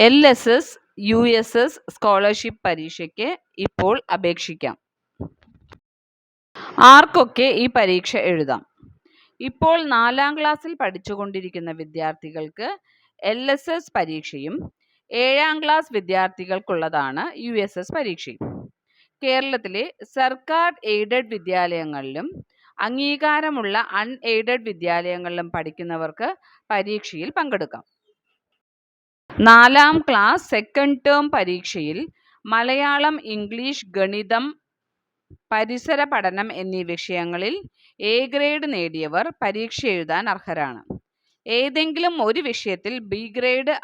LSS, USS scholarship പരീക്ഷയ്ക്ക് ഇപ്പോൾ അപേക്ഷിക്കാം. ആർക്കൊക്കെ ഈ പരീക്ഷ എഴുതാം? ഇപ്പോൾ 4ാം ക്ലാസ്സിൽ പഠിച്ചുകൊണ്ടിരിക്കുന്ന വിദ്യാർത്ഥികൾക്ക് LSS പരീക്ഷയും 7ാം ക്ലാസ് വിദ്യാർത്ഥികൾക്കുള്ളതാണ് USS പരീക്ഷയും. കേരളത്തിലെ സർക്കാർ എയ്ഡഡ് വിദ്യാലയങ്ങളിലും അംഗീകാരമുള്ള അൺഎയ്ഡഡ് വിദ്യാലയങ്ങളിലും പഠിക്കുന്നവർക്ക് പരീക്ഷയിൽ പങ്കെടുക്കാം. 4ാം ക്ലാസ് സെക്കൻഡ് ടേം പരീക്ഷയിൽ മലയാളം, ഇംഗ്ലീഷ്, ഗണിതം, പരിസര പഠനം എന്നീ വിഷയങ്ങളിൽ A ഗ്രേഡ് നേടിയവർ പരീക്ഷ എഴുതാൻ അർഹരാണ്. ഏതെങ്കിലും ഒരു വിഷയത്തിൽ B ഗ്രേഡ്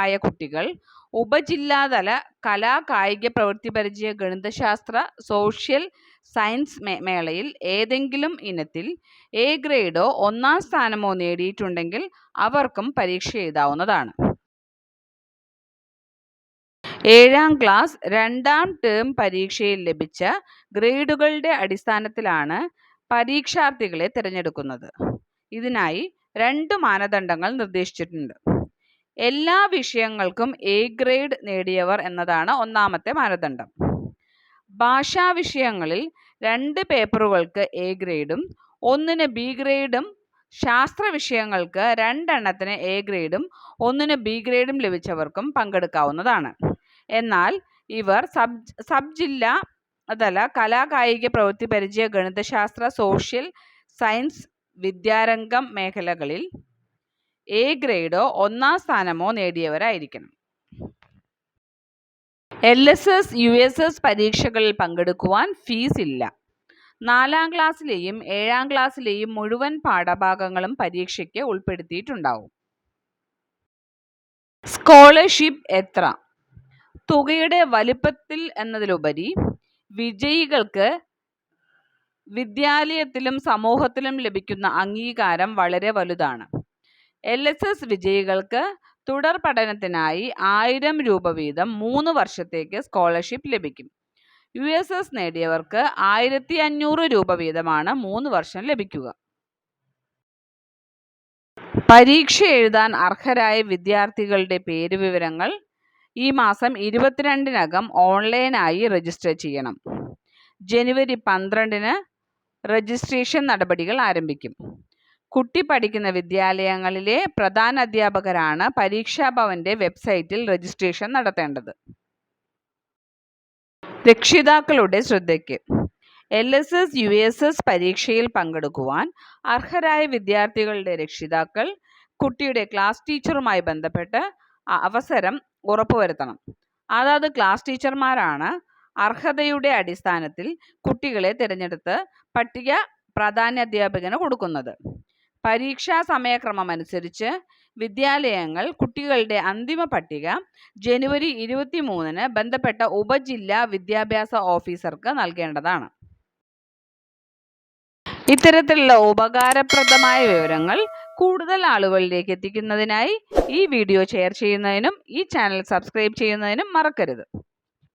ആയ കുട്ടികൾ ഉപജില്ലാതല കലാ കായിക പ്രവൃത്തി പരിചയ ഗണിതശാസ്ത്ര സോഷ്യൽ സയൻസ് മേളയിൽ ഏതെങ്കിലും ഇനത്തിൽ A ഗ്രേഡോ 1ാം സ്ഥാനമോ നേടിയിട്ടുണ്ടെങ്കിൽ അവർക്കും പരീക്ഷ എഴുതാവുന്നതാണ്. 7ാം ക്ലാസ് 2ാം ടേം പരീക്ഷയിൽ ലഭിച്ച ഗ്രേഡുകളുടെ അടിസ്ഥാനത്തിലാണ് പരീക്ഷാർത്ഥികളെ തിരഞ്ഞെടുക്കുന്നത്. ഇതിനായി 2 മാനദണ്ഡങ്ങൾ നിർദ്ദേശിച്ചിട്ടുണ്ട്. എല്ലാ വിഷയങ്ങൾക്കും A ഗ്രേഡ് നേടിയവർ എന്നതാണ് ഒന്നാമത്തെ മാനദണ്ഡം. ഭാഷാ വിഷയങ്ങളിൽ 2 പേപ്പറുകൾക്ക് A ഗ്രേഡും 1ന് B ഗ്രേഡും, ശാസ്ത്ര വിഷയങ്ങൾക്ക് 2 എണ്ണത്തിന് A ഗ്രേഡും 1ന് B ഗ്രേഡും ലഭിച്ചവർക്കും പങ്കെടുക്കാവുന്നതാണ്. എന്നാൽ ഇവർ സബ് ജില്ലാ തല കലാകായിക പ്രവൃത്തി പരിചയ ഗണിതശാസ്ത്ര സോഷ്യൽ സയൻസ് വിദ്യാരംഗം മേഖലകളിൽ A ഗ്രേഡോ 1ാം സ്ഥാനമോ നേടിയവരായിരിക്കണം. LSS, USS പരീക്ഷകളിൽ പങ്കെടുക്കുവാൻ ഫീസ് ഇല്ല. 4ാം ക്ലാസ്സിലെയും 7ാം ക്ലാസ്സിലെയും മുഴുവൻ പാഠഭാഗങ്ങളും പരീക്ഷയ്ക്ക് ഉൾപ്പെടുത്തിയിട്ടുണ്ടാവും. സ്കോളർഷിപ്പ് എത്ര? തുകയുടെ വലിപ്പത്തിൽ എന്നതിലുപരി വിജയികൾക്ക് വിദ്യാലയത്തിലും സമൂഹത്തിലും ലഭിക്കുന്ന അംഗീകാരം വളരെ വലുതാണ്. LSS വിജയികൾക്ക് തുടർ പഠനത്തിനായി 1000 രൂപ വീതം 3 വർഷത്തേക്ക് സ്കോളർഷിപ്പ് ലഭിക്കും. USS നേടിയവർക്ക് 1500 രൂപ വീതമാണ് 3 വർഷം ലഭിക്കുക. പരീക്ഷ എഴുതാൻ അർഹരായ വിദ്യാർത്ഥികളുടെ പേരുവിവരങ്ങൾ ഈ മാസം 22-നകം ഓൺലൈനായി രജിസ്റ്റർ ചെയ്യണം. ജനുവരി 12-ന് രജിസ്ട്രേഷൻ നടപടികൾ ആരംഭിക്കും. കുട്ടി പഠിക്കുന്ന വിദ്യാലയങ്ങളിലെ പ്രധാന അധ്യാപകരാണ് പരീക്ഷാഭവന്റെ വെബ്സൈറ്റിൽ രജിസ്ട്രേഷൻ നടത്തേണ്ടത്. രക്ഷിതാക്കളുടെ ശ്രദ്ധയ്ക്ക്. LSS, USS പരീക്ഷയിൽ പങ്കെടുക്കുവാൻ അർഹരായ വിദ്യാർത്ഥികളുടെ രക്ഷിതാക്കൾ കുട്ടിയുടെ ക്ലാസ് ടീച്ചറുമായി ബന്ധപ്പെട്ട് അവസരം ഉറപ്പുവരുത്തണം. അതാത് ക്ലാസ് ടീച്ചർമാരാണ് അർഹതയുടെ അടിസ്ഥാനത്തിൽ കുട്ടികളെ തിരഞ്ഞെടുത്ത് പട്ടിക പ്രധാനാധ്യാപകന് കൊടുക്കുന്നത്. പരീക്ഷാ സമയക്രമം അനുസരിച്ച് വിദ്യാലയങ്ങൾ കുട്ടികളുടെ അന്തിമ പട്ടിക ജനുവരി 23-ന് ബന്ധപ്പെട്ട ഉപജില്ലാ വിദ്യാഭ്യാസ ഓഫീസർക്ക് നൽകേണ്ടതാണ്. ഇത്തരത്തിലുള്ള ഉപകാരപ്രദമായ വിവരങ്ങൾ കൂടുതൽ ആളുകളിലേക്ക് എത്തിക്കുന്നതിനായി ഈ വീഡിയോ ഷെയർ ചെയ്യുന്നതിനും ഈ ചാനൽ സബ്സ്ക്രൈബ് ചെയ്യുന്നതിനും മറക്കരുത്.